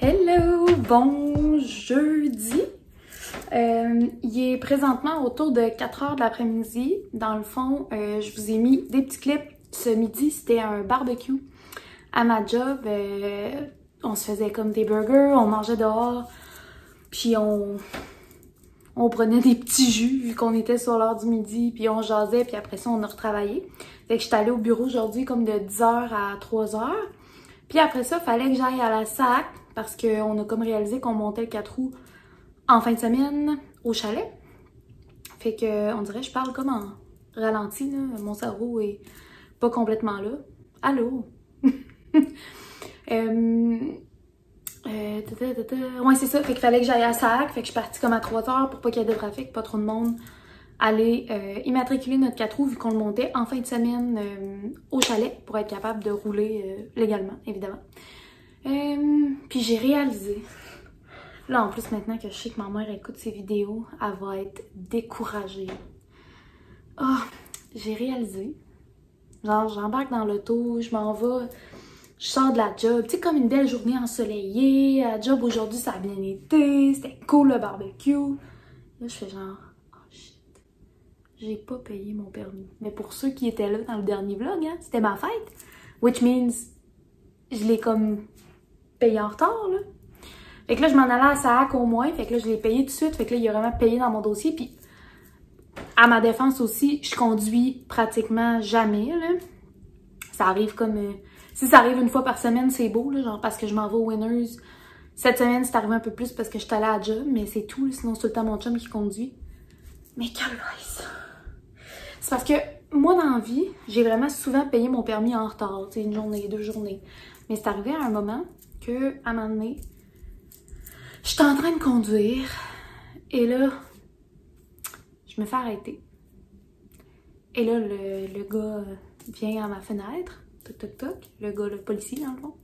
Hello! Bon jeudi! Il est présentement autour de 4 heures de l'après-midi. Dans le fond, je vous ai mis des petits clips. Ce midi, c'était un barbecue à ma job. On se faisait comme des burgers, on mangeait dehors, puis on prenait des petits jus vu qu'on était sur l'heure du midi, puis on jasait, puis après ça, on a retravaillé. Fait que j'étais allée au bureau aujourd'hui comme de 10h à 3h. Puis après ça, il fallait que j'aille à la SAC parce qu'on a comme réalisé qu'on montait le 4 roues en fin de semaine au chalet. Fait que on dirait que je parle comme en ralenti, là. Mon cerveau est pas complètement là. Allô? Ouais, c'est ça. Fait qu'il fallait que j'aille à la SAC. Fait que je suis partie comme à 3h pour pas qu'il y ait de trafic, pas trop de monde. Aller immatriculer notre 4 roues vu qu'on le montait en fin de semaine au chalet pour être capable de rouler légalement, évidemment. Puis j'ai réalisé, là en plus maintenant que je sais que ma mère écoute ces vidéos, elle va être découragée. Oh, j'ai réalisé, genre j'embarque dans l'auto, je m'en vais, je sors de la job, tu sais comme une belle journée ensoleillée, la job aujourd'hui ça a bien été, c'était cool le barbecue. Là je fais genre... J'ai pas payé mon permis. Mais pour ceux qui étaient là dans le dernier vlog, hein, c'était ma fête. Which means, je l'ai comme payé en retard, là. Fait que là, je m'en allais à SAC au moins. Fait que là, je l'ai payé tout de suite. Fait que là, il a vraiment payé dans mon dossier. Puis, à ma défense aussi, je conduis pratiquement jamais, là. Ça arrive comme... si ça arrive une fois par semaine, c'est beau, là. Genre parce que je m'en vais au Winners. Cette semaine, c'est arrivé un peu plus parce que je suis allée à la job. Mais c'est tout, là. Sinon, c'est tout le temps mon chum qui conduit. Mais calvaise! C'est parce que moi, dans la vie, j'ai vraiment souvent payé mon permis en retard. Tu sais, une journée, 2 journées. Mais c'est arrivé à un moment que, à un moment donné, j'étais en train de conduire. Et là, je me fais arrêter. Et là, le gars vient à ma fenêtre. Toc, toc, toc. Le gars, le policier, dans le fond.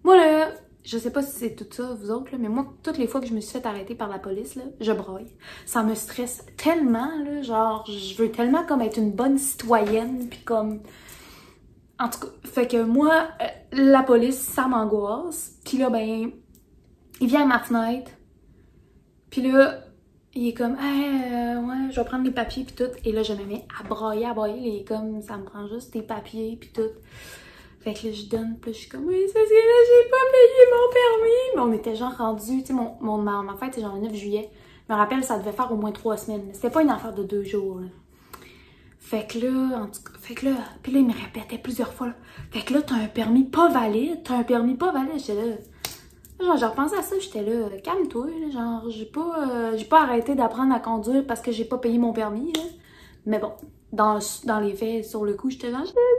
Moi, là, je sais pas si c'est tout ça, vous autres, là, mais moi, toutes les fois que je me suis fait arrêter par la police, là, je broille. Ça me stresse tellement, là, genre, je veux tellement comme être une bonne citoyenne, puis comme... En tout cas, fait que moi, la police, ça m'angoisse. Puis là, ben, il vient à ma fenêtre, puis là, il est comme, hey, ouais, je vais prendre les papiers, puis tout. Et là, je me mets à broyer, il est comme, ça me prend juste tes papiers, puis tout. Fait que là, je donne, puis là, je suis comme, oui, c'est parce que là, j'ai pas payé mon permis. Mais on était genre rendu, tu sais, ma fête, c'est genre le 9 juillet. Je me rappelle, ça devait faire au moins 3 semaines. Mais c'était pas une affaire de 2 jours, là. Fait que là, en tout cas, puis là, il me répétait plusieurs fois, là. Fait que là, t'as un permis pas valide, J'étais là, genre, j'ai repensé à ça, j'étais là, calme-toi, là, genre, j'ai pas arrêté d'apprendre à conduire parce que j'ai pas payé mon permis, là. Mais bon, dans les faits, sur le coup, j'étais genre, je suis désolée.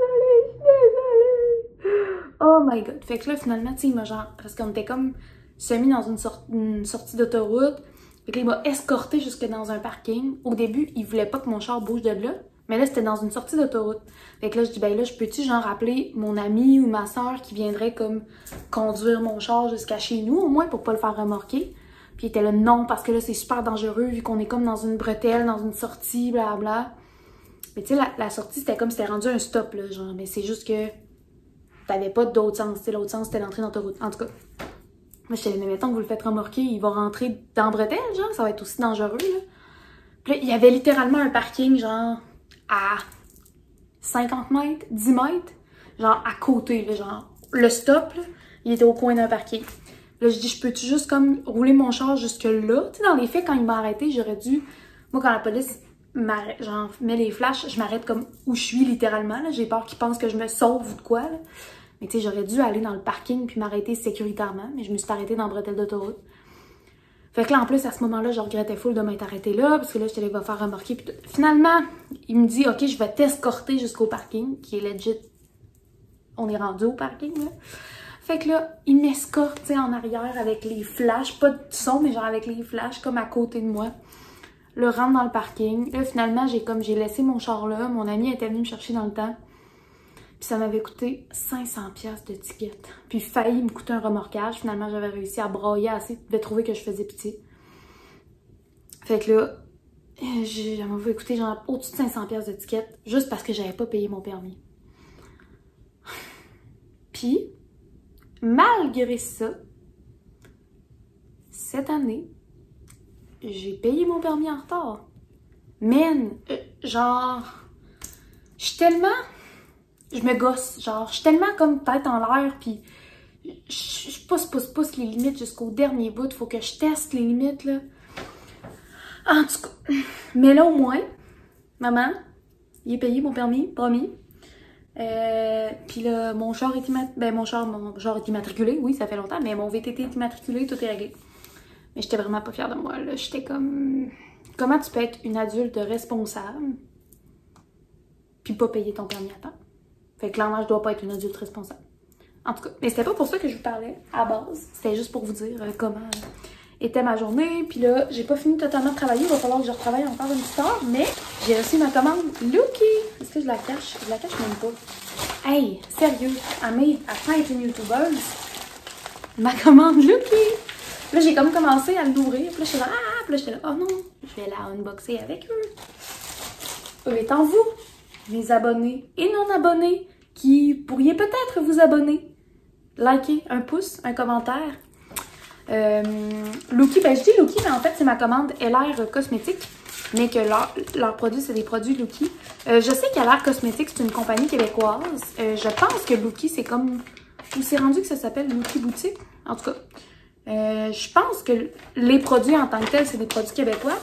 Oh my god. Fait que là, finalement, tu sais, il m'a genre, parce qu'on était comme semi dans une sortie d'autoroute. Fait que là, il m'a escorté jusque dans un parking. Au début, il voulait pas que mon char bouge de là. Mais là, c'était dans une sortie d'autoroute. Fait que là, je dis, ben là, je peux-tu genre appeler mon ami ou ma soeur qui viendrait comme conduire mon char jusqu'à chez nous, au moins, pour pas le faire remorquer. Puis il était là, non, parce que là, c'est super dangereux vu qu'on est comme dans une bretelle, dans une sortie, blablabla. Mais tu sais, la sortie, c'était comme, c'était rendu un stop, là, genre. Mais c'est juste que t'avais pas d'autre sens. Tu sais, l'autre sens, c'était l'entrée d'autoroute. En tout cas, moi, je disais, mais mettons que vous le faites remorquer, il va rentrer dans la bretelle, genre, ça va être aussi dangereux, là. Puis là, il y avait littéralement un parking, genre, à 50 mètres, 10 mètres, genre, à côté, là, genre, le stop, là, il était au coin d'un parking. Là, je dis, je peux-tu juste, comme, rouler mon char jusque là? Tu sais, dans les faits, quand il m'a arrêté, j'aurais dû, moi, quand la police genre, met les flashs, je m'arrête comme où je suis, littéralement, là. J'ai peur qu'ils pensent que je me sauve ou de quoi, là. Mais tu sais, j'aurais dû aller dans le parking puis m'arrêter sécuritairement, mais je me suis arrêtée dans la bretelle d'autoroute. Fait que là, en plus, à ce moment-là, je regrettais full de m'être arrêtée là, parce que là, j'étais là, il va faire remorquer. Puis finalement, il me dit, OK, je vais t'escorter jusqu'au parking, qui est legit. On est rendu au parking, là. Fait que là, il m'escorte, tu sais, en arrière avec les flashs, pas de son, mais genre avec les flashs, comme à côté de moi. Le rentre dans le parking. Là, finalement, j'ai laissé mon char là. Mon ami était venu me chercher dans le temps. Puis ça m'avait coûté 500$ de ticket. Puis failli me coûter un remorquage. Finalement, j'avais réussi à brailler assez. Je devais trouver que je faisais pitié. Fait que là, ça m'avait coûté genre au-dessus de 500$ de ticket. Juste parce que j'avais pas payé mon permis. Puis, malgré ça, cette année, j'ai payé mon permis en retard. Man, genre, je me gosse, genre, je suis tellement comme tête en l'air, puis je pousse les limites jusqu'au dernier bout. Faut que je teste les limites, là. En tout cas, mais là, au moins, maman, il est payé mon permis, promis. Puis là, mon char est immatriculé, oui, ça fait longtemps, mais mon VTT est immatriculé, tout est réglé. Mais j'étais vraiment pas fière de moi, là. J'étais comme... Comment tu peux être une adulte responsable puis pas payer ton permis à temps? Fait que clairement, je dois pas être une adulte responsable. En tout cas, mais c'était pas pour ça que je vous parlais, à base. C'était juste pour vous dire comment était ma journée. Puis là, j'ai pas fini totalement de travailler. Il va falloir que je retravaille encore une petite heure, mais j'ai reçu ma commande Looky! Est-ce que je la cache? Je la cache même pas. Hey, sérieux, afin d'être une youtubeuse, ma commande Looky! Là, j'ai comme commencé à l'ouvrir. Puis là, j'étais là, puis là, j'étais là, oh non, je vais la unboxer avec eux. Eux étant vous, mes abonnés et non abonnés, qui pourriez peut-être vous abonner. Likez, un pouce, un commentaire. Looky, ben je dis Looky, mais en fait, c'est ma commande LR Cosmétique, mais que leurs produits, c'est des produits Looky. Je sais qu'LR Cosmétique, c'est une compagnie québécoise. Je pense que Looky, c'est comme... Où c'est rendu que ça s'appelle Looky Boutique? En tout cas... je pense que les produits en tant que tels, c'est des produits québécois,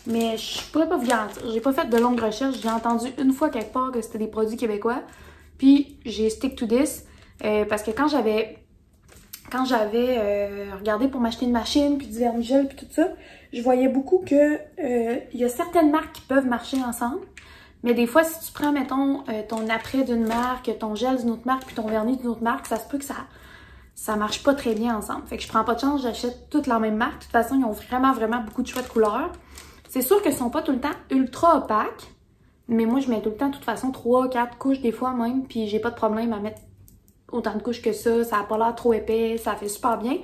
mais je pourrais pas vous garantir. J'ai pas fait de longues recherches. J'ai entendu une fois quelque part que c'était des produits québécois, puis j'ai stick to this, parce que quand j'avais regardé pour m'acheter une machine, puis du vermigel, puis tout ça, je voyais beaucoup que il y a certaines marques qui peuvent marcher ensemble, mais des fois, si tu prends, mettons, ton après d'une marque, ton gel d'une autre marque, puis ton vernis d'une autre marque, ça se peut que ça marche pas très bien ensemble. Fait que je prends pas de chance, j'achète toutes la même marque. De toute façon, ils ont vraiment beaucoup de choix de couleurs. C'est sûr qu'ils sont pas tout le temps ultra opaques, mais moi, je mets tout le temps, de toute façon, 3-4 couches des fois même, puis j'ai pas de problème à mettre autant de couches que ça. Ça a pas l'air trop épais, ça fait super bien.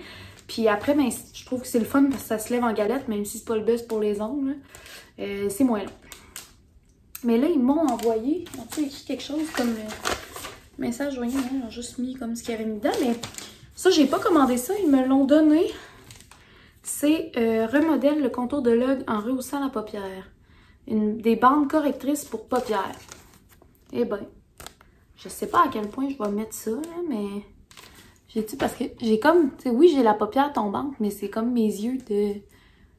Puis après, ben, je trouve que c'est le fun parce que ça se lève en galette, même si c'est pas le best pour les ongles. C'est moins long. Mais là, ils m'ont envoyé, ils ont écrit quelque chose comme message joignant, ils ont juste mis comme ce qu'il y avait mis dedans, mais ça, j'ai pas commandé ça, ils me l'ont donné. C'est remodèle le contour de l'œil en rehaussant la paupière. Des bandes correctrices pour paupières. Eh ben, je sais pas à quel point je vais mettre ça, là, mais j'ai dit parce que j'ai comme, tu sais, oui, j'ai la paupière tombante, mais c'est comme mes yeux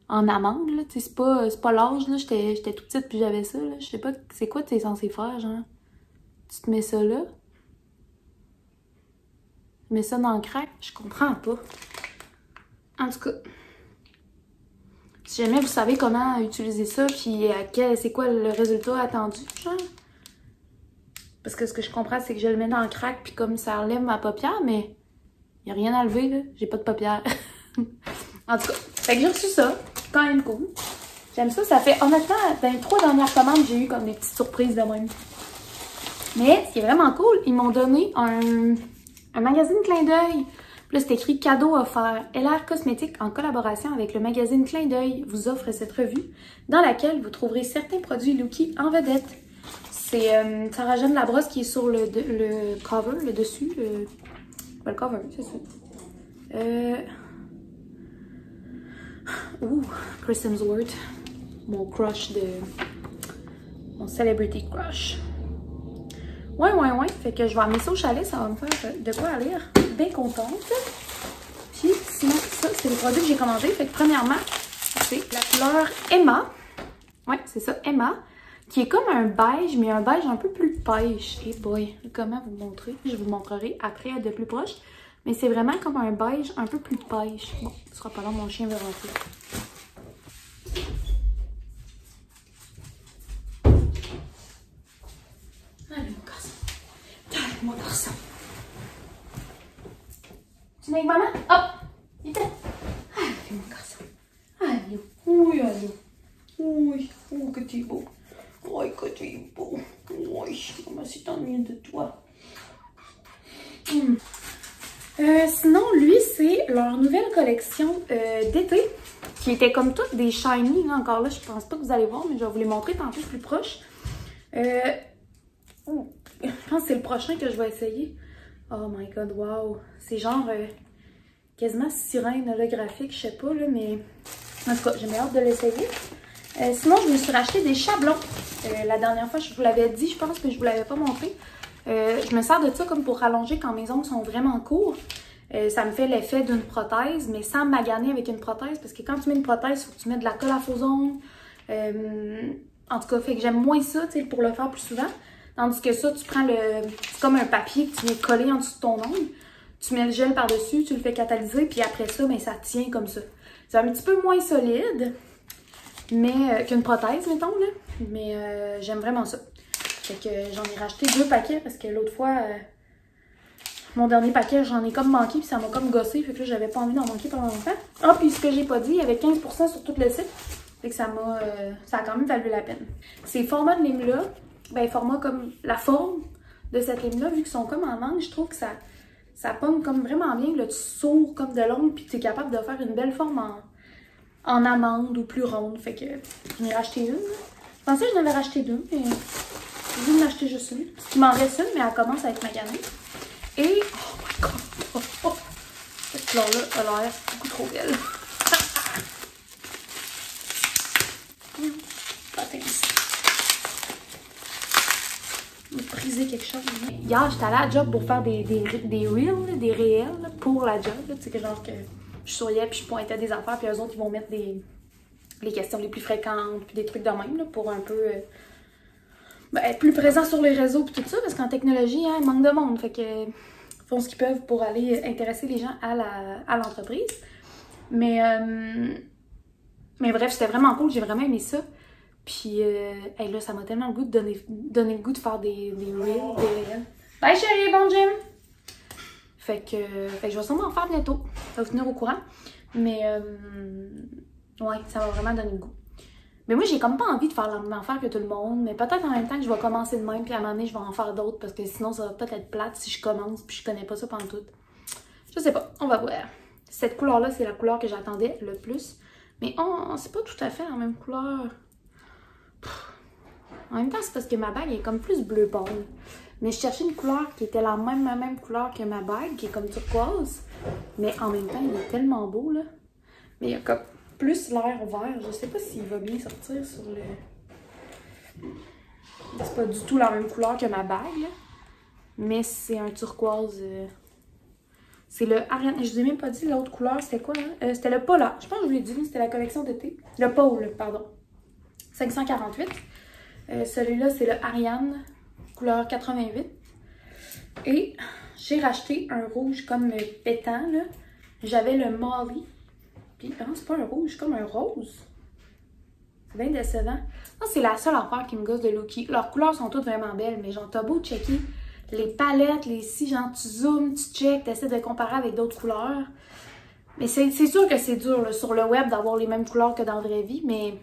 en amande, là, tu sais, c'est pas l'âge, là, j'étais toute petite puis j'avais ça, là. Je sais pas, c'est quoi tu es censé faire, genre? Tu te mets ça là? Tu mets ça dans le crack? Je comprends pas. En tout cas, si jamais vous savez comment utiliser ça, puis c'est quoi le résultat attendu, genre? Parce que ce que je comprends, c'est que je le mets dans le crack, puis comme ça enlève ma paupière, mais il n'y a rien à lever, là. J'ai pas de paupière. En tout cas, fait que j'ai reçu ça. Quand même cool. J'aime ça. Ça fait, honnêtement, dans les 3 dernières commandes, j'ai eu comme des petites surprises de même. Mais, ce qui est vraiment cool, ils m'ont donné un magazine Clin d'œil. Puis là, c'est écrit cadeau offert. LR Cosmétique, en collaboration avec le magazine Clin d'œil, vous offre cette revue dans laquelle vous trouverez certains produits Looky en vedette. C'est Sarah-Jeanne Labrosse qui est sur le cover, le dessus. Le cover, c'est ça. Chris Hemsworth, mon crush mon celebrity crush. Ouais. Fait que je vais amener ça au chalet, ça va me faire de quoi à lire. Bien contente. Puis sinon, ça, c'est les produits que j'ai commandés. Fait que premièrement, c'est la couleur Emma. Ouais, c'est ça, Emma. Qui est comme un beige, mais un beige un peu plus pêche. Et boy, comment vous montrer? Je vous montrerai après de plus proche. Mais c'est vraiment comme un beige un peu plus pêche. Bon, ce sera pas long, mon chien veut rentrer. Allez, mon garçon. Allez, mon garçon. Tu n'es avec maman? Hop! Il était. Allez, mon garçon. Allez. Oui, allez. Oui. Oh, que tu es beau. Oui, que tu es beau. Oui. Maman s'est ennuyée de toi. Sinon, lui, c'est leur nouvelle collection d'été, qui était comme toutes des shiny. Là, encore là, je pense pas que vous allez voir, mais je vais vous les montrer tantôt plus proche. Je pense que c'est le prochain que je vais essayer. Oh my god, wow! C'est genre quasiment sirène holographique, je sais pas, là, mais en tout cas, j'ai hâte de l'essayer. Sinon, je me suis racheté des chablons. La dernière fois, je vous l'avais dit, je pense que je vous l'avais pas montré. Je me sers de ça comme pour rallonger quand mes ongles sont vraiment courts. Ça me fait l'effet d'une prothèse, mais sans maganer avec une prothèse, parce que quand tu mets une prothèse, il faut que tu mettes de la colle à faux ongles. En tout cas, fait que j'aime moins ça, tu sais, pour le faire plus souvent. Tandis que ça, tu prends c'est comme un papier que tu mets collé en dessous de ton ongle. Tu mets le gel par-dessus, tu le fais catalyser, puis après ça, ben, ça tient comme ça. C'est un petit peu moins solide, mais qu'une prothèse, mettons, là. Mais j'aime vraiment ça. Fait que j'en ai racheté 2 paquets, parce que l'autre fois, mon dernier paquet, j'en ai comme manqué, puis ça m'a comme gossé, fait que là, j'avais pas envie d'en manquer pendant longtemps. Ah, puis ce que j'ai pas dit, il y avait 15% sur tout le site. Fait que ça a quand même valu la peine. Ces formats de lime-là, ben, format comme la forme de cette lime-là, vu qu'ils sont comme en mangue, je trouve que ça pogne comme vraiment bien. Là, tu sourds comme de l'ongle, puis tu es capable de faire une belle forme en amande ou plus ronde. Fait que j'en ai racheté une. Je pensais que j'en avais racheté 2, mais j'ai dû m'en acheter juste une. Il m'en reste une, mais elle commence à être maganée. Et, oh my god, cette fleur-là a l'air beaucoup trop belle. Briser quelque chose. Hier, j'étais allée à la job pour faire des reels, des réels là, pour la job. Tu sais, que genre que je souriais puis je pointais des affaires, puis eux autres, ils vont mettre les questions les plus fréquentes, puis des trucs de même, là, pour un peu être plus présent sur les réseaux, puis tout ça, parce qu'en technologie, hein, il manque de monde. Fait que font ce qu'ils peuvent pour aller intéresser les gens à l'entreprise. Mais bref, c'était vraiment cool, j'ai vraiment aimé ça. Puis là, ça m'a tellement le goût de donner le goût de faire des reels, des réels. Bye chérie, bon gym! Fait que je vais sûrement en faire bientôt. Ça va vous tenir au courant. Mais ouais, ça va vraiment donner le goût. Mais moi, j'ai comme pas envie de faire la même affaire que tout le monde. Mais peut-être en même temps que je vais commencer de même, puis à un moment donné, je vais en faire d'autres. Parce que sinon, ça va peut-être être plate si je commence, puis je connais pas ça pantoute. Je sais pas, on va voir. Cette couleur-là, c'est la couleur que j'attendais le plus. Mais c'est pas tout à fait la même couleur. En même temps, c'est parce que ma bague est comme plus bleu pâle. Mais je cherchais une couleur qui était la même couleur que ma bague, qui est comme turquoise. Mais en même temps, il est tellement beau, là. Mais il y a comme plus l'air vert. Je sais pas s'il va bien sortir sur le... C'est pas du tout la même couleur que ma bague, là. Mais c'est un turquoise... C'est le Ariane. Je vous ai même pas dit l'autre couleur, c'était quoi, hein? C'était le Polar. Je pense que je vous l'ai dit, c'était la collection d'été. Le Pôle, pardon. 548. Celui-là, c'est le Ariane, couleur 88. Et j'ai racheté un rouge comme pétant, là. J'avais le Molly. Puis, non, c'est pas un rouge, c'est comme un rose. C'est bien décevant. Non, c'est la seule affaire qui me gosse de Loki. Leurs couleurs sont toutes vraiment belles, mais genre, t'as beau checker les palettes, les si, genre, tu zoomes, tu check, t'essaies de comparer avec d'autres couleurs. Mais c'est sûr que c'est dur, là, sur le web, d'avoir les mêmes couleurs que dans la vraie vie, mais...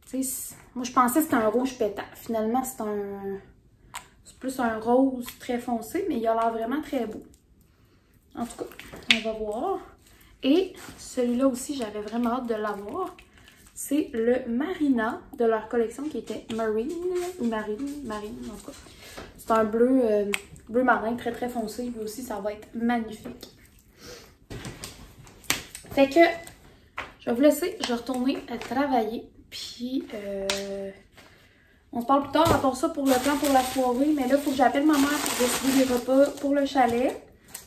Tu sais, moi, je pensais que c'était un rouge pétant. Finalement, c'est plus un rose très foncé, mais il a l'air vraiment très beau. En tout cas, on va voir. Et celui-là aussi, j'avais vraiment hâte de l'avoir. C'est le Marina de leur collection qui était Marine, ou Marine, en tout cas. C'est un bleu, bleu marin très très foncé. Lui aussi, ça va être magnifique. Fait que, je vais vous laisser, je vais retourner travailler. Puis, on se parle plus tard à part ça pour le plan pour la soirée. Mais là, il faut que j'appelle ma mère pour décider des repas pour le chalet.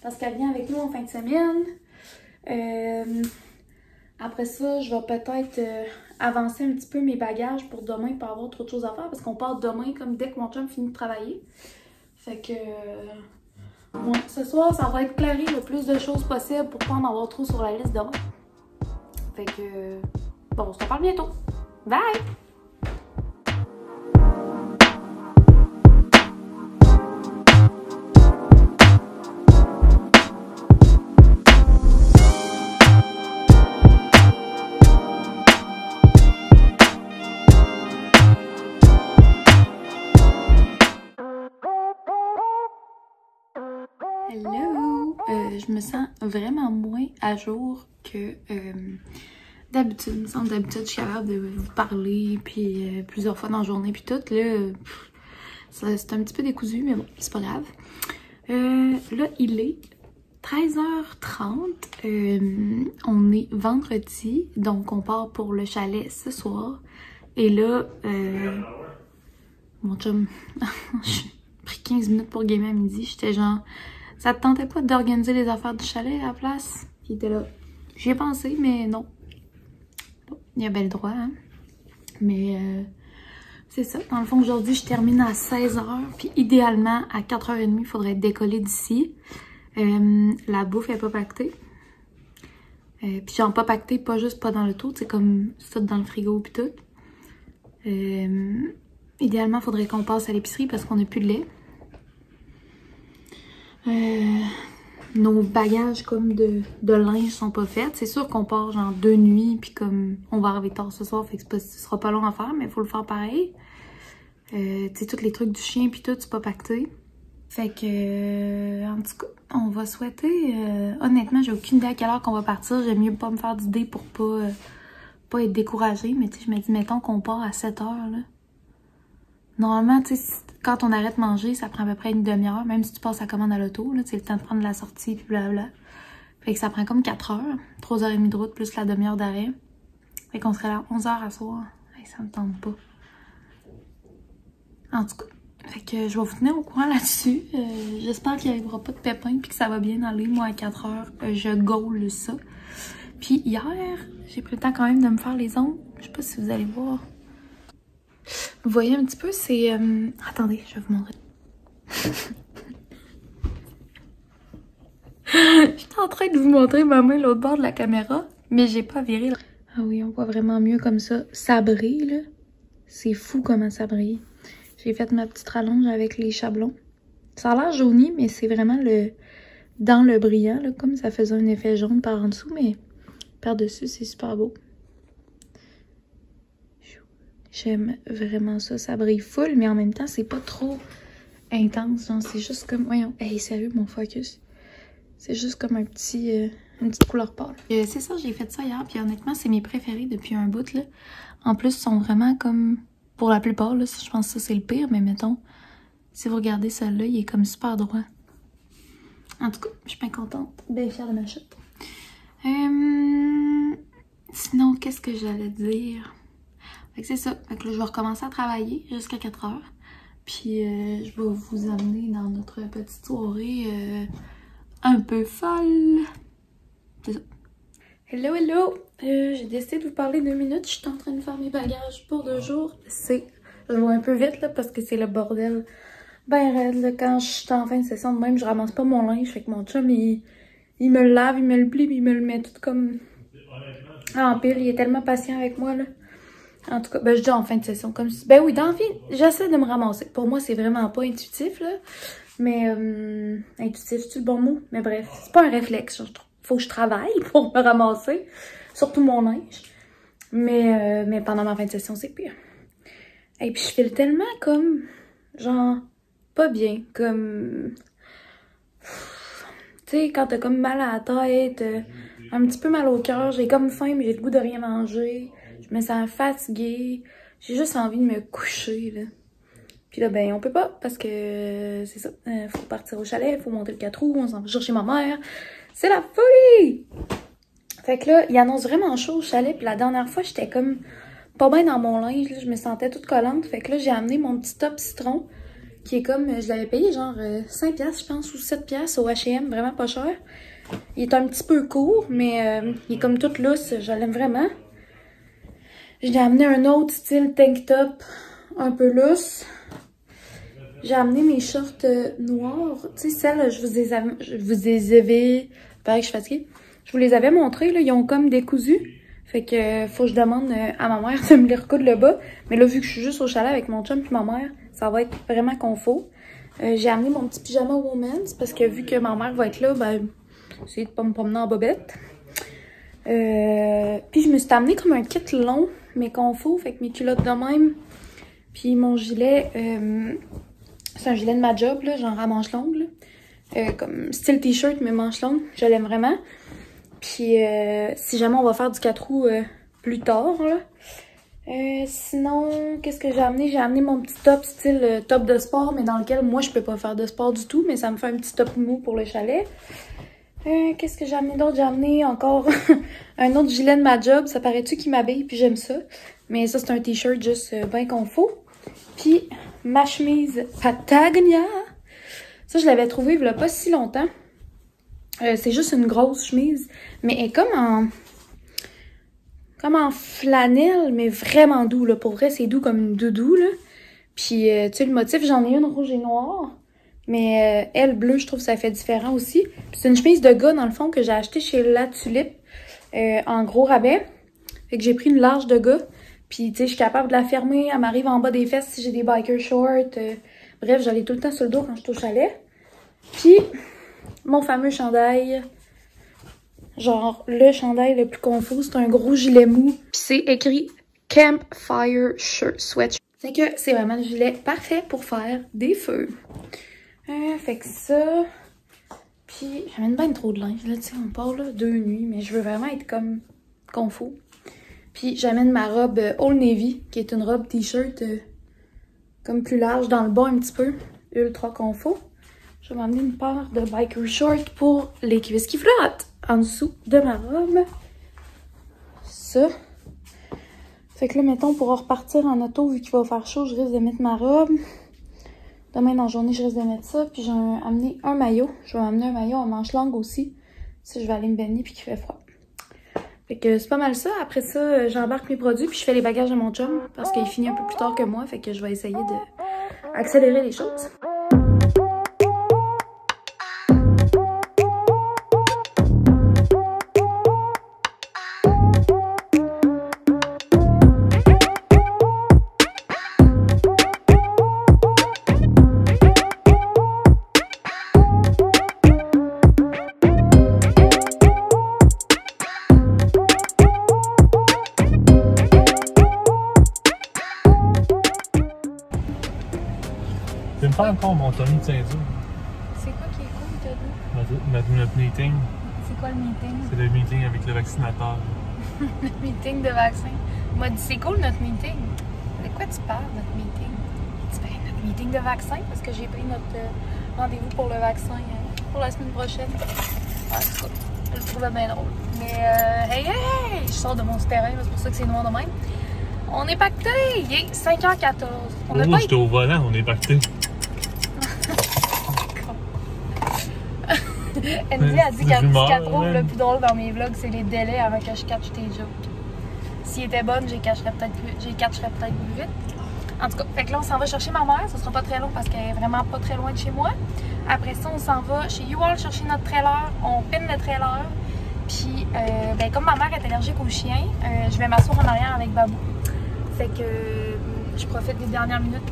Parce qu'elle vient avec nous en fin de semaine. Après ça, je vais peut-être avancer un petit peu mes bagages pour demain pour avoir trop de choses à faire. Parce qu'on part demain comme dès que mon chum finit de travailler. Fait que... ouais, ce soir, ça va être claré le plus de choses possible pour pas en avoir trop sur la liste demain. Fait que... bon, on se reparle bientôt. Bye! Hello! Je me sens vraiment moins à jour que d'habitude. Il me semble d'habitude, je suis capable de vous parler puis plusieurs fois dans la journée puis tout. Là, c'est un petit peu décousu, mais bon, c'est pas grave. Là, il est 13h30, on est vendredi, donc on part pour le chalet ce soir. Et là, mon chum, j'ai pris 15 minutes pour gamer à midi. J'étais genre, ça te tentait pas d'organiser les affaires du chalet à la place? Puis il était là. J'y ai pensé, mais non. Bon, il a bien le droit, hein. Mais c'est ça. Dans le fond, aujourd'hui, je termine à 16h. Puis idéalement, à 4h30, il faudrait décoller d'ici. La bouffe est pas pactée. Puis genre pas pactée, pas juste pas dans le tout, c'est comme ça dans le frigo puis tout. Idéalement, il faudrait qu'on passe à l'épicerie parce qu'on n'a plus de lait. Nos bagages comme de linge sont pas faits. C'est sûr qu'on part genre 2 nuits puis comme on va arriver tard ce soir, fait que ce sera pas long à faire, mais il faut le faire pareil. Tu sais, tous les trucs du chien puis tout, c'est pas pacté. Fait que, en tout cas, on va souhaiter... honnêtement, j'ai aucune idée à quelle heure qu'on va partir. J'aime mieux pas me faire d'idées pour pas être découragée. Mais tu sais, je me dis, mettons qu'on part à 7h, là. Normalement, tu sais, quand on arrête de manger, ça prend à peu près une demi-heure. Même si tu passes la commande à l'auto, là, c'est le temps de prendre la sortie, puis blabla. Fait que ça prend comme 4 heures. 3h30 de route, plus la demi-heure d'arrêt. Fait qu'on serait là à 11h à soir. Hey, ça me tente pas. En tout cas. Fait que je vais vous tenir au courant là-dessus. J'espère qu'il n'y aura pas de pépins puis que ça va bien aller. Moi, à 4h, je gaule ça. Puis hier, j'ai pris le temps quand même de me faire les ongles. Je sais pas si vous allez voir. Vous voyez un petit peu, c'est... Attendez, je vais vous montrer. J'étais en train de vous montrer ma main l'autre bord de la caméra, mais j'ai pas viré. Ah oui, on voit vraiment mieux comme ça. Ça brille, là. C'est fou comment ça brille. J'ai fait ma petite rallonge avec les chablons. Ça a l'air jauni, mais c'est vraiment dans le brillant, là, comme ça faisait un effet jaune par en dessous, mais par-dessus, c'est super beau. J'aime vraiment ça. Ça brille full, mais en même temps, c'est pas trop intense. C'est juste comme... Voyons. Hey, sérieux, mon focus. C'est juste comme une petite couleur pâle. C'est ça, j'ai fait ça hier, puis honnêtement, c'est mes préférés depuis un bout, là. En plus, ils sont vraiment comme... Pour la plupart, là, je pense que ça, c'est le pire, mais mettons, si vous regardez celui-là, il est comme super droit. En tout cas, je suis bien contente, bien fière de ma chute. Sinon, qu'est-ce que j'allais dire? Fait que c'est ça. Fait que là, je vais recommencer à travailler jusqu'à 4h. Puis, je vais vous amener dans notre petite soirée un peu folle. C'est ça. Hello, hello! J'ai décidé de vous parler 2 minutes. Je suis en train de faire mes bagages pour 2 jours. Je vais un peu vite là parce que c'est le bordel ben raide. Là. Quand je suis en fin de session de même, je ramasse pas mon linge. Fait que mon chum, il me le lave, il me le plie, puis il me le met tout comme en pile. Il est tellement patient avec moi, là. En tout cas, ben je dis en fin de session. Comme si... Ben oui, dans la vie, j'essaie de me ramasser. Pour moi, c'est vraiment pas intuitif, là. Mais intuitif, c'est le bon mot? Mais bref, c'est pas un réflexe, je trouve. Faut que je travaille pour me ramasser, surtout mon linge. Mais pendant ma fin de session, c'est pire. Et puis je file tellement comme, genre, pas bien, comme... Tu sais, quand t'as comme mal à la tête, un petit peu mal au cœur, j'ai comme faim, mais j'ai le goût de rien manger. Je me sens fatiguée. J'ai juste envie de me coucher, là. Puis là, ben, on peut pas, parce que c'est ça. Faut partir au chalet, faut monter le 4 roues, on s'en va chercher ma mère. C'est la folie! Fait que là, il annonce vraiment chaud au chalet. Puis la dernière fois, j'étais comme pas bien dans mon linge. Là, je me sentais toute collante. Fait que là, j'ai amené mon petit top citron. Qui est comme, je l'avais payé genre 5$, je pense, ou 7$ au H&M. Vraiment pas cher. Il est un petit peu court, mais il est comme tout lousse. Je l'aime vraiment. J'ai amené un autre style tank top un peu lousse. J'ai amené mes shorts noirs. Tu sais, celles, je vous les avais... Pareil que je suis fatiguée. Je vous les avais montrées, là. Ils ont comme décousu. Fait que faut que je demande à ma mère de me les recoudre le bas. Mais là, vu que je suis juste au chalet avec mon chum et ma mère, ça va être vraiment confort. J'ai amené mon petit pyjama woman's parce que vu que ma mère va être là, ben, j'essaie de pas me promener en bobette. Puis je me suis amené comme un kit long, mais confort. Fait que mes culottes de même. Puis mon gilet... c'est un gilet de ma job, là, genre à manches longues, là. Comme style t-shirt, mais manches longues. Je l'aime vraiment. Puis, si jamais on va faire du 4 roues plus tard, là. Sinon, qu'est-ce que j'ai amené? J'ai amené mon petit top style top de sport, mais dans lequel moi, je peux pas faire de sport du tout, mais ça me fait un petit top mou pour le chalet. Qu'est-ce que j'ai amené d'autre? J'ai amené encore un autre gilet de ma job. Ça paraît-tu qu'il m'habille, puis j'aime ça. Mais ça, c'est un t-shirt juste bien confo. Puis ma chemise Patagonia. Ça, je l'avais trouvée il y a pas si longtemps. C'est juste une grosse chemise. Mais elle est comme en flanelle, mais vraiment doux, là. Pour vrai, c'est doux comme une doudou, là. Puis, tu sais, le motif, j'en ai une rouge et noire. Mais elle, bleue, je trouve que ça fait différent aussi. Puis c'est une chemise de gars, dans le fond, que j'ai acheté chez La Tulipe en gros rabais. Fait que j'ai pris une large de gars. Puis, tu sais, je suis capable de la fermer. Elle m'arrive en bas des fesses si j'ai des biker shorts. Bref, j'allais tout le temps sur le dos quand je suis au chalet. Puis, mon fameux chandail. Genre, le chandail le plus confus, c'est un gros gilet mou. Puis c'est écrit Campfire Shirt Sweatshirt. C'est que c'est vraiment le gilet parfait pour faire des feux. Fait que ça... Puis j'amène bien trop de linge, là, tu sais, on part là 2 nuits, mais je veux vraiment être comme confo. Puis j'amène ma robe Old Navy, qui est une robe t-shirt comme plus large dans le bas un petit peu, ultra confo. Je vais m'amener une paire de biker shorts pour les cuisses qui flottent en dessous de ma robe. Ça. Fait que là, mettons, pour repartir en auto, vu qu'il va faire chaud, je risque de mettre ma robe. Demain dans la journée, je risque de mettre ça. Puis j'ai amené un maillot. Je vais m'amener un maillot en manche longue aussi. Si je vais aller me baigner puis qu'il fait froid. Fait que c'est pas mal ça. Après ça, j'embarque mes produits puis je fais les bagages de mon chum. Parce qu'il finit un peu plus tard que moi. Fait que je vais essayer d'accélérer les choses. Je vais me faire encore mon Tommy de ceinture. C'est quoi qui est cool, t'as dit? Notre meeting. C'est quoi le meeting? C'est le meeting avec le vaccinateur. Le meeting de vaccin. Il m'a dit, c'est cool notre meeting. De quoi tu parles, notre meeting? Je dis, ben, notre meeting de vaccin, parce que j'ai pris notre rendez-vous pour le vaccin pour la semaine prochaine. En tout cas, je le trouvais bien drôle. Mais, hey! Je sors de mon terrain, c'est pour ça que c'est noir de même. On est pacté! Il est 5h14. Moi, j'étais au volant, on est pacté. Andy a dit qu'elle dit qu'elle trouve le plus drôle dans mes vlogs, c'est les délais avant que je catche tes jokes. S'il était bonne, j'y catcherais peut-être plus vite. En tout cas, fait que là, on s'en va chercher ma mère. Ce sera pas très long parce qu'elle est vraiment pas très loin de chez moi. Après ça, on s'en va chez U-Haul chercher notre trailer. On pine le trailer. Puis, ben, comme ma mère est allergique aux chiens, je vais m'asseoir en arrière avec Babou. Fait que je profite des dernières minutes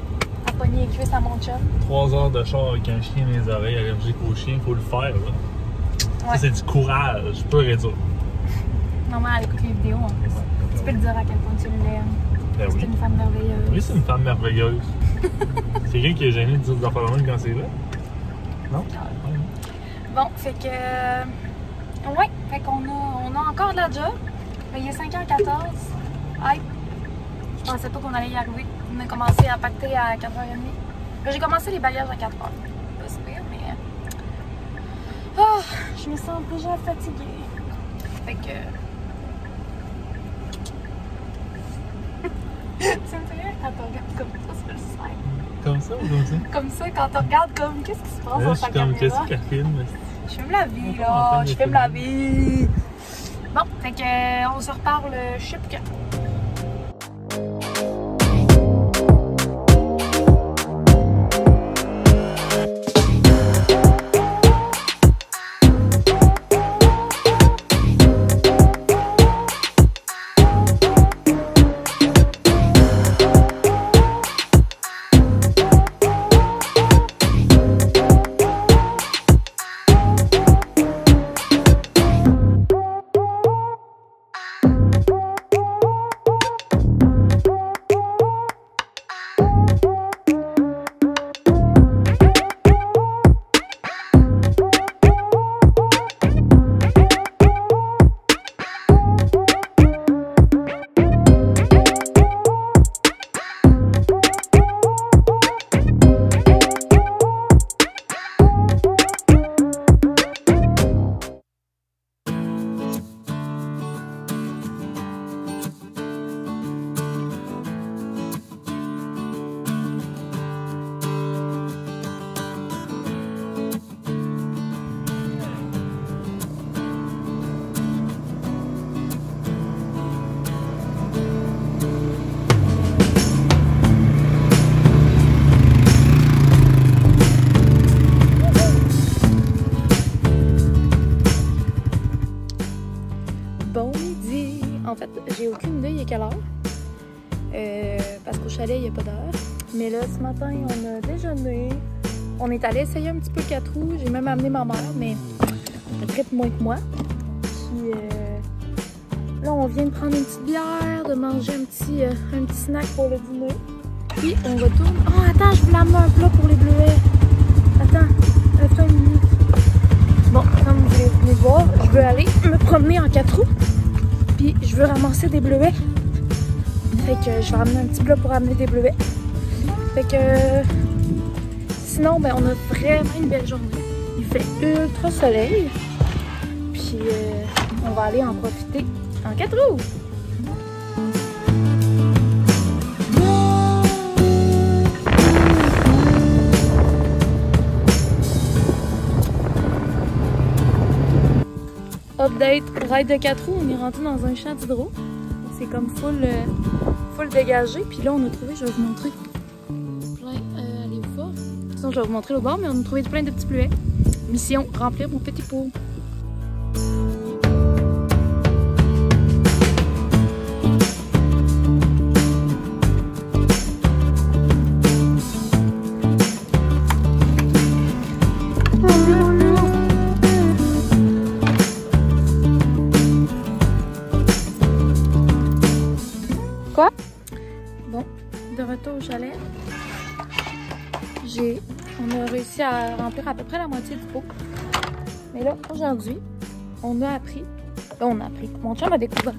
à pogner les cuisses à mon chum. 3 heures de char avec un chien dans les oreilles allergique aux chiens, faut le faire. Là. Ouais. Ça, c'est du courage, pur et dur. Maman, elle écoute les vidéos en plus. Tu peux le dire à quel point tu l'aimes. Ben c'est une femme merveilleuse. Oui, c'est une femme merveilleuse. C'est quelqu'un qui est gêné de dire des affaires de même quand c'est là? Non? Ouais. Bon, fait que... ouais, fait qu'on a encore de la job. Il est 5h14. Aïe. Je pensais pas qu'on allait y arriver. On a commencé à pacter à 4h30. J'ai commencé les bagages à 4h. Pas super, mais... Oh, je me sens déjà fatiguée. Fait que... Tu me fais quand on regarde comme ça sur le site. Comme ça ou comme ça? Comme ça, quand on regarde comme... Qu'est-ce qui se passe dans ta caméra? Qu'est-ce qu'elle filme? Je filme la vie, là. Je filme la vie. Bon, fait que on se reparle, je sais plus quand. En fait, j'ai aucune idée il est quelle heure. Parce qu'au chalet, il n'y a pas d'heure. Mais là, ce matin, on a déjeuné. On est allé essayer un petit peu le 4 roues. J'ai même amené ma mère, mais elle tripe moins que moi. Puis là, on vient de prendre une petite bière, de manger un petit snack pour le dîner. Puis on retourne. Oh, attends, je voulais amener un plat pour les bleuets. Attends, lève-toi une minute. Bon, comme vous venez de voir, je veux aller me promener en 4 roues. Puis je veux ramasser des bleuets. Fait que je vais amener un petit plat pour amener des bleuets. Fait que sinon, ben, on a vraiment une belle journée. Il fait ultra soleil. Puis on va aller en profiter en 4 roues. Update, ride de 4 roues, on est rentré dans un champ d'hydro. C'est comme full dégagé. Puis là, on a trouvé, je vais vous montrer. Allez-vous voir? Sinon, je vais vous montrer le bord, mais on a trouvé plein de petits bleuets. Mission, remplir mon petit pot. Quoi? Bon, de retour au chalet, on a réussi à remplir à peu près la moitié du pot. Mais là, aujourd'hui, on a appris, mon chum a découvert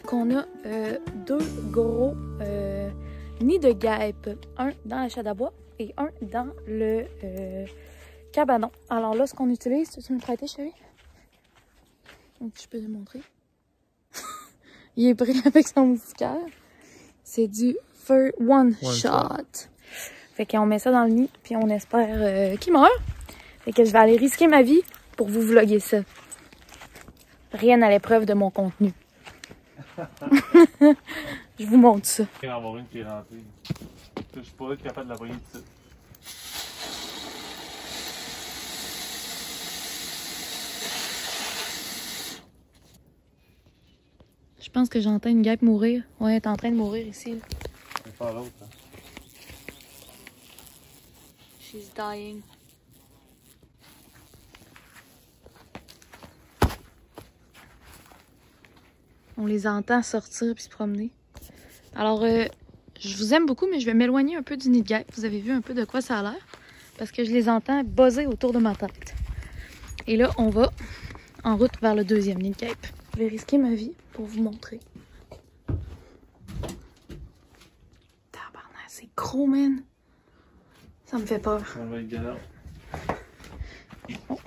qu'on a 2 gros nids de guêpes. Un dans la chade à bois et un dans le cabanon. Alors là, ce qu'on utilise, tu veux me prêter, chérie? Donc, je peux te montrer. Il est pris avec son moustiquaire. C'est du Fur One Shot. Fait qu'on met ça dans le nid, puis on espère qu'il meurt. Fait que je vais aller risquer ma vie pour vous vlogger ça. Rien à l'épreuve de mon contenu. Je vous montre ça. Il va y en avoir une qui est rentrée. Je suis pas capable de la voyer tout ça. Je pense que j'entends une guêpe mourir. Ouais, elle est en train de mourir ici. C'est pas l'autre. Hein. She's dying. On les entend sortir puis se promener. Alors, je vous aime beaucoup, mais je vais m'éloigner un peu du nid de guêpe. Vous avez vu un peu de quoi ça a l'air. Parce que je les entends buzzer autour de ma tête. Et là, on va en route vers le 2e nid de guêpe. Je vais risquer ma vie pour vous montrer. Tabarnak, c'est gros, man. Ça me fait peur. On va être galère. Oh.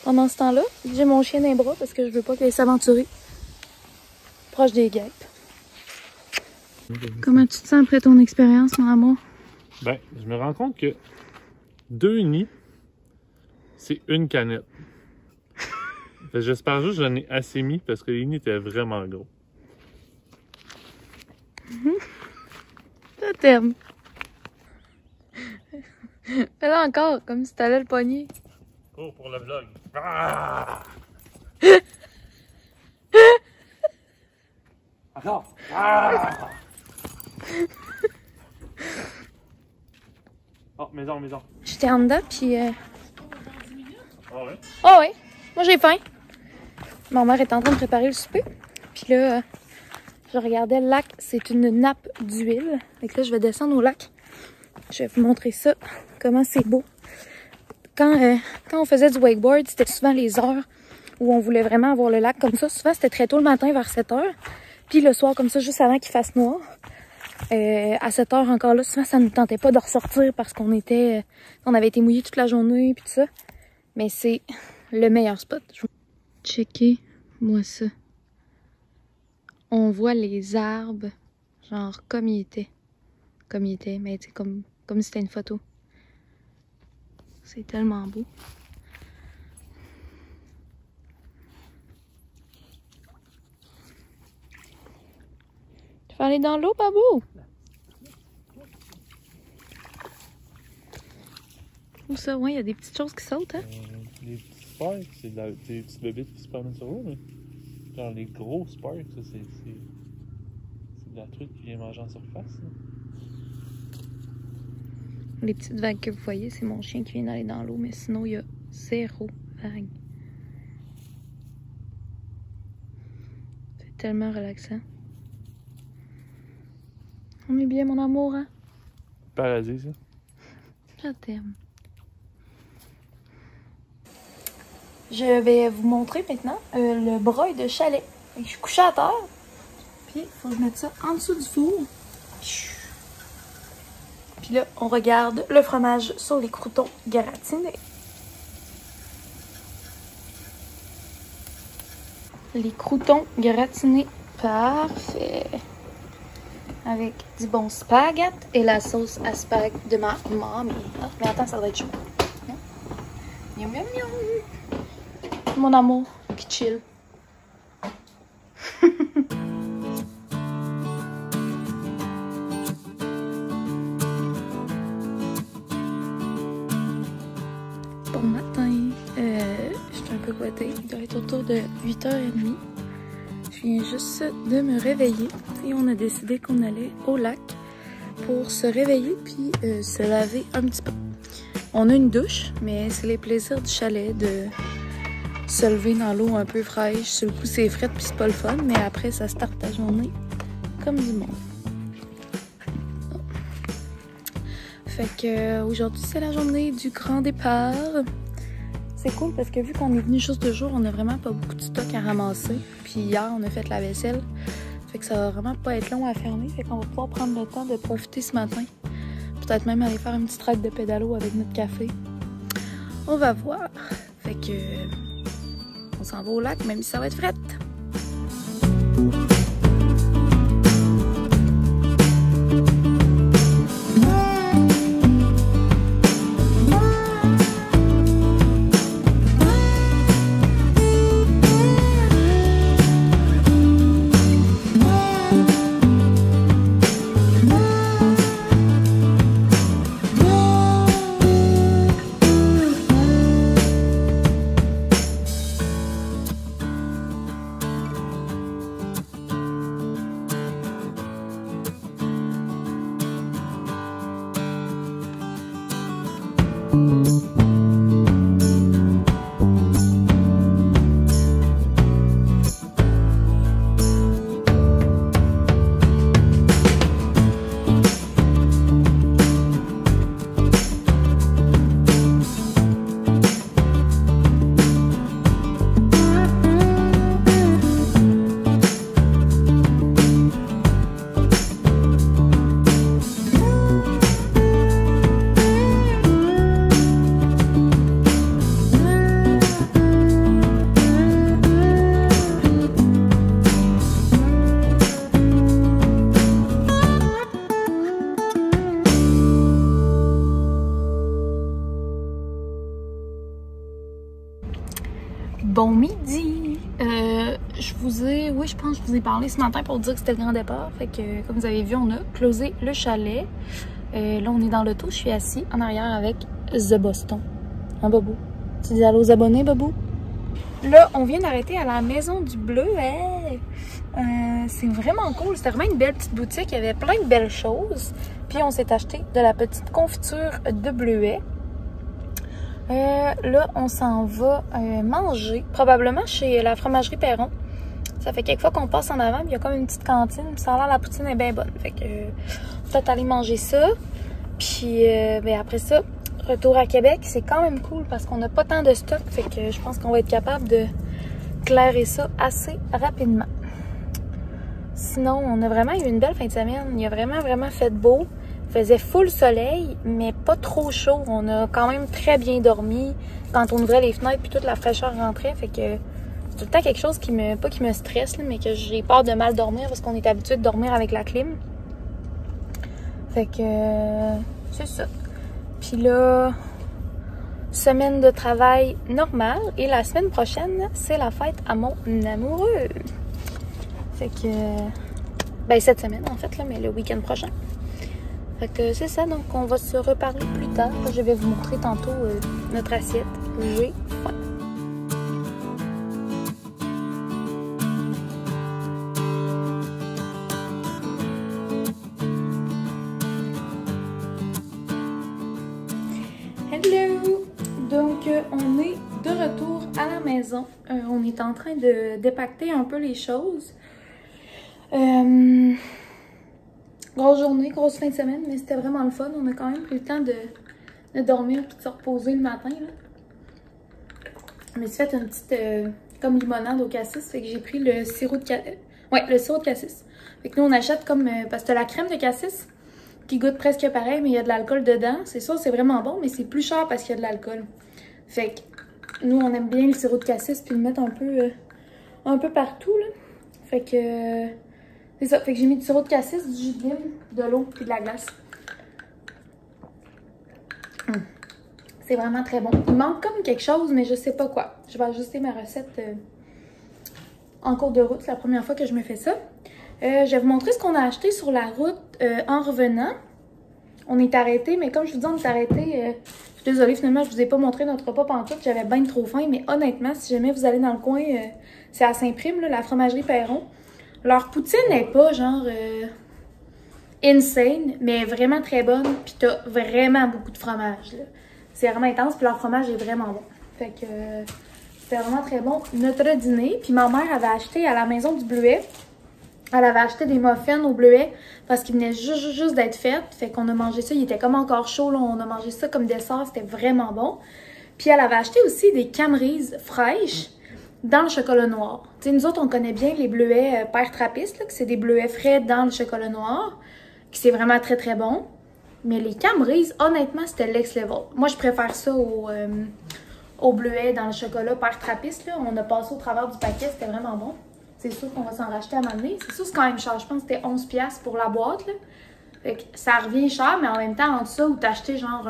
Pendant ce temps-là, j'ai mon chien dans les bras parce que je veux pas qu'il s'aventure proche des guêpes. Comment tu te sens après ton expérience, mon amour? Ben, je me rends compte que 2 nids, c'est une canette. J'espère juste que j'en ai assez mis parce que les nids étaient vraiment gros. Je t'aime. Fais-le encore, comme si t'allais le pogner. Cours pour le vlog. Ah! Encore! Ah! Oh, maison. J'étais en dedans, puis... Ah ouais? Oh ouais, moi j'ai faim. Ma mère est en train de préparer le souper. Puis là, je regardais le lac, c'est une nappe d'huile. Fait que là, je vais descendre au lac. Je vais vous montrer ça, comment c'est beau. Quand on faisait du wakeboard, c'était souvent les heures où on voulait vraiment avoir le lac comme ça. Souvent, c'était très tôt le matin, vers 7 h. Puis le soir, comme ça, juste avant qu'il fasse noir. À 7 h encore là, souvent, ça ne nous tentait pas de ressortir parce qu'on avait été mouillés toute la journée puis tout ça. Mais c'est le meilleur spot. Checkez-moi ça. On voit les arbres, genre comme ils étaient. Comme ils étaient, mais c'est comme si c'était une photo. C'est tellement beau. Tu veux aller dans l'eau, Babou? Où ça? Ouais, il y a des petites choses qui sautent, hein? Les petits sparks, c'est des petites bébites qui se promènent sur l'eau, mais genre les gros sparks, ça c'est de la truite qui vient manger en surface. Là. Les petites vagues que vous voyez, c'est mon chien qui vient d'aller dans l'eau, mais sinon il y a 0 vague. C'est tellement relaxant. On est bien, mon amour, hein? Paradis, ça. Je t'aime. Je vais vous montrer maintenant le broil de chalet. Je suis couchée à terre. Puis, il faut que je mette ça en dessous du four. Puis là, on regarde le fromage sur les croûtons gratinés. Les croûtons gratinés, parfait. Avec du bon spaghette et la sauce à spag de ma mamie. Ah, mais attends, ça doit être chaud. Miam, miam, miam. Mon amour, qui chill. Bon matin, je suis un peu coittée. Il doit être autour de 8h30. Je viens juste de me réveiller et on a décidé qu'on allait au lac pour se réveiller puis se laver un petit peu. On a une douche, mais c'est les plaisirs du chalet de se lever dans l'eau un peu fraîche. Sur le coup, c'est frais puis c'est pas le fun, mais après, ça starte ta journée comme du monde. Fait que aujourd'hui, c'est la journée du grand départ. C'est cool parce que vu qu'on est venu juste 2 jours, on n'a vraiment pas beaucoup de stock à ramasser. Puis hier, on a fait la vaisselle. Fait que ça va vraiment pas être long à fermer. Fait qu'on va pouvoir prendre le temps de profiter ce matin. Peut-être même aller faire une petite traque de pédalo avec notre café. On va voir. Fait que on s'en va au lac, même si ça va être frette. Bon midi! Je pense que je vous ai parlé ce matin pour dire que c'était le grand départ. Fait que, comme vous avez vu, on a closé le chalet. Là, on est dans l'auto. Je suis assis en arrière avec The Boston. Hein, Bobo? Tu dis allô aux abonnés, Bobo? Là, on vient d'arrêter à la Maison du Bleu. Hey! C'est vraiment cool. C'était vraiment une belle petite boutique. Il y avait plein de belles choses. Puis, on s'est acheté de la petite confiture de bleuet. Là, on s'en va manger, probablement chez la fromagerie Perron. Ça fait quelques fois qu'on passe en avant, il y a comme une petite cantine, puis ça a l'air la poutine est bien bonne. Fait que peut-être aller manger ça. Puis ben après ça, retour à Québec, c'est quand même cool parce qu'on n'a pas tant de stock. Fait que je pense qu'on va être capable de clairer ça assez rapidement. Sinon, on a vraiment eu une belle fin de semaine. Il a vraiment fait beau. Il faisait full soleil, mais pas trop chaud. On a quand même très bien dormi quand on ouvrait les fenêtres puis toute la fraîcheur rentrait. Fait que c'est tout le temps quelque chose qui me, pas qui me stresse, là, mais que j'ai peur de mal dormir parce qu'on est habitué de dormir avec la clim. Fait que c'est ça. Puis là, semaine de travail normale. Et la semaine prochaine, c'est la fête à mon amoureux. Fait que, ben cette semaine en fait, là, mais le week-end prochain. Fait que c'est ça, donc on va se reparler plus tard. Je vais vous montrer tantôt notre assiette. J'ai faim. Hello! Donc on est de retour à la maison. On est en train de dépacter un peu les choses. Grosse journée, grosse fin de semaine, mais c'était vraiment le fun. On a quand même pris le temps de dormir et de se reposer le matin. Là. Je me suis fait une petite comme limonade au cassis. Fait que j'ai pris le sirop de cassis. Ouais, le sirop de cassis. Fait que nous on achète comme parce que la crème de cassis qui goûte presque pareil, mais il y a de l'alcool dedans. C'est sûr, c'est vraiment bon, mais c'est plus cher parce qu'il y a de l'alcool. Fait que nous on aime bien le sirop de cassis puis le mettre un peu partout là. Fait que c'est ça, fait que j'ai mis du sirop de cassis, du jus de lime, de l'eau et de la glace. C'est vraiment très bon. Il manque comme quelque chose, mais je sais pas quoi. Je vais ajuster ma recette en cours de route. C'est la première fois que je me fais ça. Je vais vous montrer ce qu'on a acheté sur la route en revenant. On est arrêté, mais comme je vous dis, on est arrêté. Je suis désolée, finalement, je vous ai pas montré notre repas pantoute. J'avais bien trop faim, mais honnêtement, si jamais vous allez dans le coin, c'est à Saint-Prime, la fromagerie Perron. Leur poutine n'est pas genre insane, mais vraiment très bonne. Puis t'as vraiment beaucoup de fromage. C'est vraiment intense, puis leur fromage est vraiment bon. Fait que c'était vraiment très bon. Notre dîner, puis ma mère avait acheté à la maison du Bleuet. Elle avait acheté des muffins au Bleuet parce qu'ils venaient juste d'être faits. Fait qu'on a mangé ça, il était comme encore chaud. Là. On a mangé ça comme dessert, c'était vraiment bon. Puis elle avait acheté aussi des camerises fraîches dans le chocolat noir. Tu sais, nous autres, on connaît bien les bleuets père trappiste, là, que c'est des bleuets frais dans le chocolat noir, qui c'est vraiment très très bon. Mais les camerises, honnêtement, c'était l'ex level. Moi, je préfère ça au bleuet dans le chocolat père trappiste. Là. On a passé au travers du paquet, c'était vraiment bon. C'est sûr qu'on va s'en racheter à un moment donné. C'est sûr, c'est quand même cher. Je pense que c'était 11$ pour la boîte. Là. Fait que ça revient cher, mais en même temps, entre ça ou t'acheter genre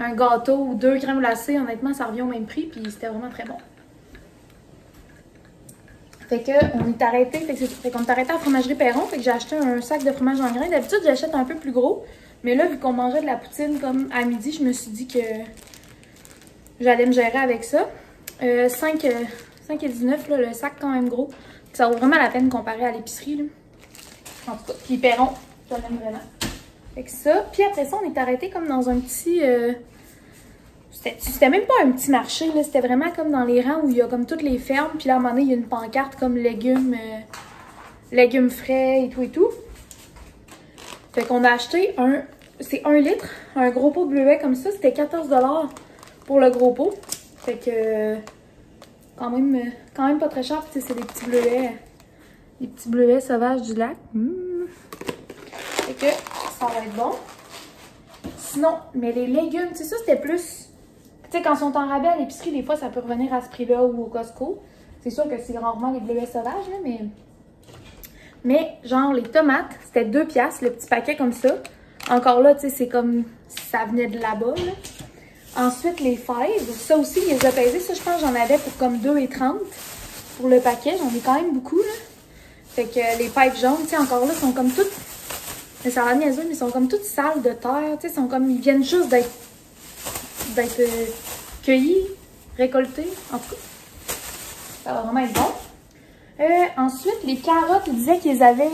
un gâteau ou 2 crèmes glacées, honnêtement, ça revient au même prix. Puis c'était vraiment très bon. Fait qu'on est arrêté, fait qu'on est arrêté à la fromagerie Perron, fait que j'ai acheté un sac de fromage en grains. D'habitude, j'achète un peu plus gros, mais là, vu qu'on mangeait de la poutine comme à midi, je me suis dit que j'allais me gérer avec ça. 5,19 $, le sac quand même gros. Ça vaut vraiment la peine comparé à l'épicerie. En tout cas, puis Perron, je l'aime vraiment. Fait que ça, puis après ça, on est arrêté comme dans un petit... C'était même pas un petit marché, là. C'était vraiment comme dans les rangs où il y a comme toutes les fermes. Puis là, à un moment donné, il y a une pancarte comme légumes frais et tout. Fait qu'on a acheté c'est 1 litre, un gros pot de bleuet comme ça. C'était 14 $ pour le gros pot. Fait que quand même pas très cher. Puis c'est des petits bleuets sauvages du lac. Fait que ça va être bon. Sinon, mais les légumes, tu sais, ça c'était plus... Tu sais, quand ils sont en rabais à l'épicerie, des fois, ça peut revenir à ce prix-là ou au Costco. C'est sûr que c'est rarement les bleuets sauvages, là, mais... Mais, genre, les tomates, c'était 2$, le petit paquet comme ça. Encore là, tu sais, c'est comme si ça venait de là-bas, là. Ensuite, les fèves, ça aussi, ils les ont pesés. Ça, je pense j'en avais pour comme 2,30$ pour le paquet. J'en ai quand même beaucoup, là. Fait que les fèves jaunes, tu sais, encore là, sont comme toutes... Mais ça va niaiseux, mais ils sont comme toutes sales de terre, tu sais, sont comme... Ils viennent juste d'être cueillis, récoltés, en tout cas. Ça va vraiment être bon. Ensuite, les carottes, il disait qu'ils avaient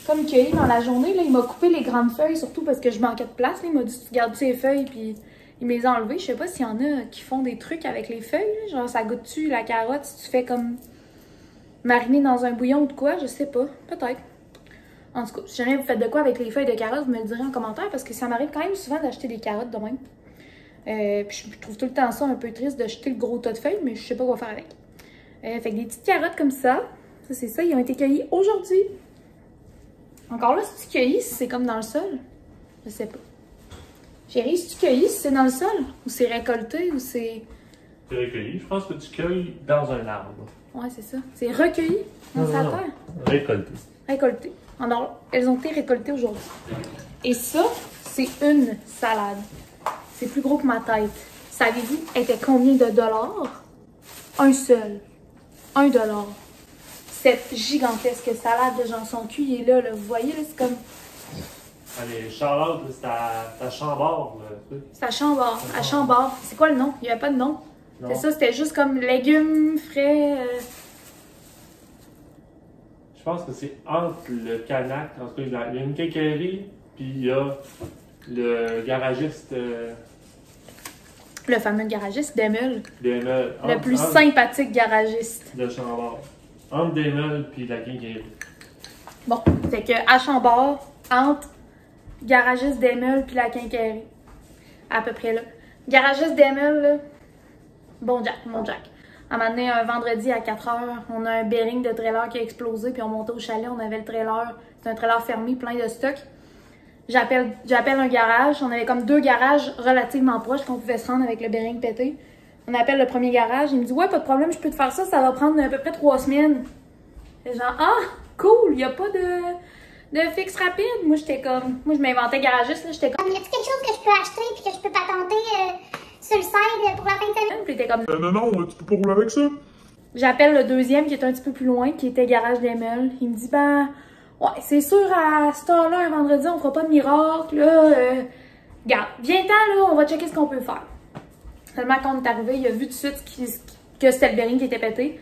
comme cueillies dans la journée. Là, il m'a coupé les grandes feuilles, surtout parce que je manquais de place. Là, il m'a dit, tu gardes ces feuilles, puis il me les a enlevées. Je sais pas s'il y en a qui font des trucs avec les feuilles. Là. Genre, ça goûte-tu la carotte si tu fais comme mariner dans un bouillon ou de quoi? Je sais pas. Peut-être. En tout cas, si jamais vous faites de quoi avec les feuilles de carottes, vous me le direz en commentaire parce que ça m'arrive quand même souvent d'acheter des carottes de même. Puis je trouve tout le temps ça un peu triste de jeter le gros tas de feuilles, mais je sais pas quoi faire avec. Fait que des petites carottes comme ça. Ça, c'est ça. Ils ont été cueillis aujourd'hui. Encore là, si tu cueillis, c'est comme dans le sol. Je sais pas. Chérie, si tu cueillis, c'est dans le sol? Ou c'est récolté? Ou c'est... C'est recueilli. Je pense que tu cueilles dans un arbre. Ouais, c'est ça. C'est recueilli dans sa terre? Récolté. Récolté. Alors, elles ont été récoltées aujourd'hui. Et ça, c'est une salade. C'est plus gros que ma tête. Savez-vous, elle était combien de dollars? Un seul. $1. Cette gigantesque salade de janson cuit est là, là. Vous voyez, là, c'est comme... Allez, Charlotte, c'est à Chambord, là. C'est à Chambord. À Chambord. C'est quoi le nom? Il n'y avait pas de nom. C'est ça, c'était juste comme légumes frais. Je pense que c'est entre le Canac, en tout cas, il y a une quincaillerie, puis il y a le garagiste. Le fameux garagiste Demel. Demel. Le plus sympathique garagiste. De Chambord. Entre Demel puis la quincaillerie. Bon, fait que à Chambord, entre garagiste Demel puis la quincaillerie. À peu près là. Garagiste Demel, là. Bon Jack, mon Jack. À un moment donné, un vendredi à 4h, on a un bearing de trailer qui a explosé, puis on montait au chalet, on avait le trailer. C'est un trailer fermé, plein de stock. J'appelle un garage. On avait comme 2 garages relativement proches qu'on pouvait se rendre avec le bearing pété. On appelle le premier garage. Il me dit « Ouais, pas de problème, je peux te faire ça. Ça va prendre à peu près 3 semaines. » Et genre « Ah, cool, il n'y a pas de fixe rapide. » Moi, j'étais comme... Moi, je m'inventais garagiste. J'étais comme... Y a-t-il quelque chose que je peux acheter puis que je peux patenter sur le site pour la fin de semaine? Puis il était comme... Non, tu peux pas rouler avec ça. J'appelle le deuxième qui est un petit peu plus loin, qui était garage d'Emel. Il me dit « Ben... Ouais, c'est sûr, à cette heure-là, un vendredi, on fera pas de miracle, là. Regarde, viens-t'en, là, on va checker ce qu'on peut faire. » Seulement, quand on est arrivé, il a vu tout de suite que c'était le bearing qui était pété.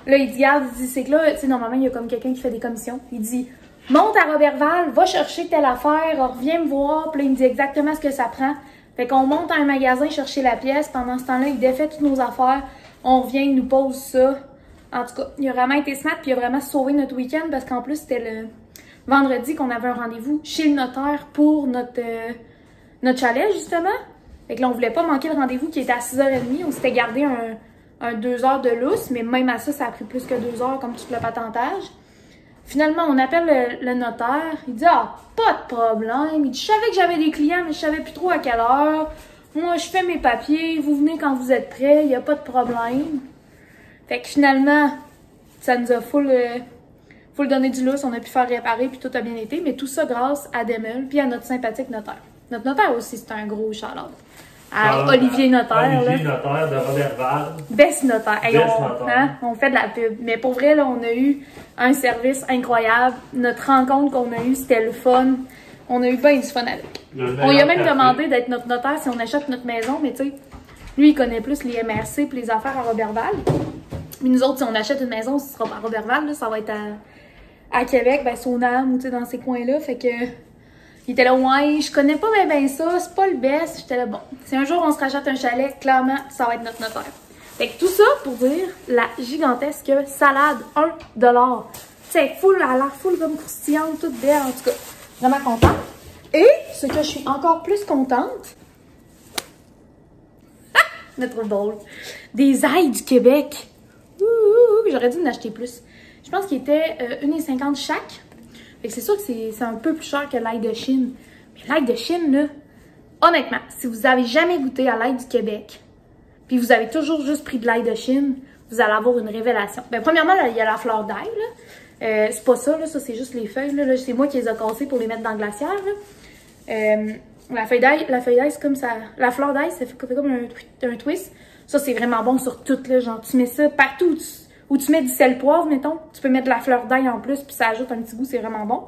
Là, il dit, regarde, c'est que là, tu sais, normalement, il y a comme quelqu'un qui fait des commissions. Il dit, monte à Robertval, va chercher telle affaire, reviens me voir. Puis là, il me dit exactement ce que ça prend. Fait qu'on monte à un magasin chercher la pièce. Pendant ce temps-là, il défait toutes nos affaires. On revient, il nous pose ça. En tout cas, il a vraiment été smart, puis il a vraiment sauvé notre week-end parce qu'en plus, c'était le vendredi qu'on avait un rendez-vous chez le notaire pour notre chalet, justement. Fait que là, on voulait pas manquer le rendez-vous qui était à 6h30. On s'était gardé un 2 heures de lousse, mais même à ça, ça a pris plus que 2 heures, comme tout le patentage. Finalement, on appelle le notaire. Il dit « Ah, pas de problème. » Il dit « Je savais que j'avais des clients, mais je savais plus trop à quelle heure. Moi, je fais mes papiers. Vous venez quand vous êtes prêts. Il n'y a pas de problème. » Fait que finalement, ça nous a full donné du lousse, on a pu faire réparer, puis tout a bien été. Mais tout ça grâce à Demel, puis à notre sympathique notaire. Notre notaire aussi, c'est un gros shout-out. À Olivier Notaire. Olivier Notaire de Robertval. Best Notaire. Hey, Best Notaire. Hein, on fait de la pub. Mais pour vrai, là, on a eu un service incroyable. Notre rencontre qu'on a eue, c'était le fun. On a eu bien du fun avec. On lui a même demandé d'être notre notaire si on achète notre maison, mais tu sais, lui, il connaît plus les MRC et les affaires à Robertval. Mais nous autres, si on achète une maison, ce sera pas à Robertval, là, ça va être à Québec, ben Sonam, ou tu sais, dans ces coins-là. Fait que, il était là, ouais, je connais pas bien ça, c'est pas le best. J'étais là, bon, si un jour on se rachète un chalet, clairement, ça va être notre notaire. Fait que tout ça pour dire la gigantesque salade, $1. Tu sais, full, elle a l'air full comme croustillante, toute belle, en tout cas. Vraiment contente. Et, ce que je suis encore plus contente, mais trop drôle, des ailes du Québec. J'aurais dû en acheter plus. Je pense qu'il était 1,50 chaque. Fait que c'est sûr que c'est un peu plus cher que l'ail de Chine. Mais l'ail de Chine, là, honnêtement, si vous avez jamais goûté à l'ail du Québec, puis vous avez toujours juste pris de l'ail de Chine, vous allez avoir une révélation. Ben, premièrement, là, il y a la fleur d'ail, là. C'est pas ça, là. Ça, c'est juste les feuilles, là. C'est moi qui les ai cassées pour les mettre dans le glaciaire, là. La feuille d'ail, c'est comme ça. La fleur d'ail, ça fait comme un twist. Ça, c'est vraiment bon sur tout, là. Genre, tu mets ça partout où tu mets du sel poivre, mettons. Tu peux mettre de la fleur d'ail en plus, puis ça ajoute un petit goût, c'est vraiment bon.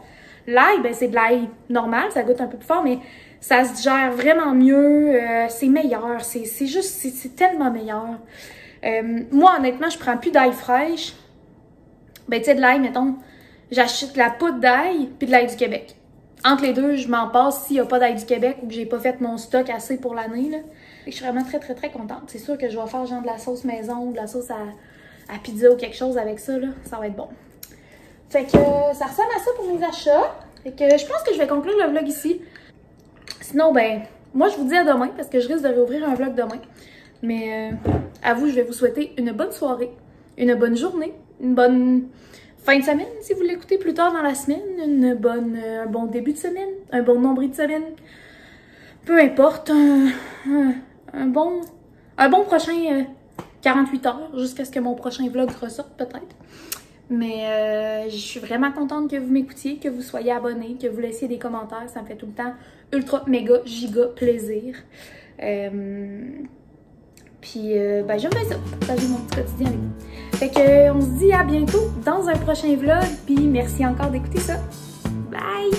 L'ail, ben, c'est de l'ail normal, ça goûte un peu plus fort, mais ça se digère vraiment mieux. C'est meilleur. C'est juste, c'est tellement meilleur. Moi, honnêtement, je prends plus d'ail fraîche. Ben, tu sais, de l'ail, mettons, j'achète la poudre d'ail, puis de l'ail du Québec. Entre les deux, je m'en passe s'il n'y a pas d'ail du Québec ou que j'ai pas fait mon stock assez pour l'année, là. Fait que je suis vraiment très, très, très contente. C'est sûr que je vais faire genre de la sauce maison ou de la sauce à pizza ou quelque chose avec ça, là. Ça va être bon. Fait que ça ressemble à ça pour mes achats. Fait que je pense que je vais conclure le vlog ici. Sinon, ben, moi, je vous dis à demain parce que je risque de réouvrir un vlog demain. Mais à vous, je vais vous souhaiter une bonne soirée, une bonne journée, une bonne fin de semaine si vous l'écoutez plus tard dans la semaine, un bon début de semaine, un bon nombril de semaine. Peu importe, un bon prochain 48 heures jusqu'à ce que mon prochain vlog ressorte peut-être. Mais je suis vraiment contente que vous m'écoutiez, que vous soyez abonnés, que vous laissiez des commentaires. Ça me fait tout le temps ultra, méga, giga plaisir. Puis, ben, j'aime bien ça, partager mon petit quotidien avec vous. Fait que, on se dit à bientôt dans un prochain vlog. Puis, merci encore d'écouter ça. Bye!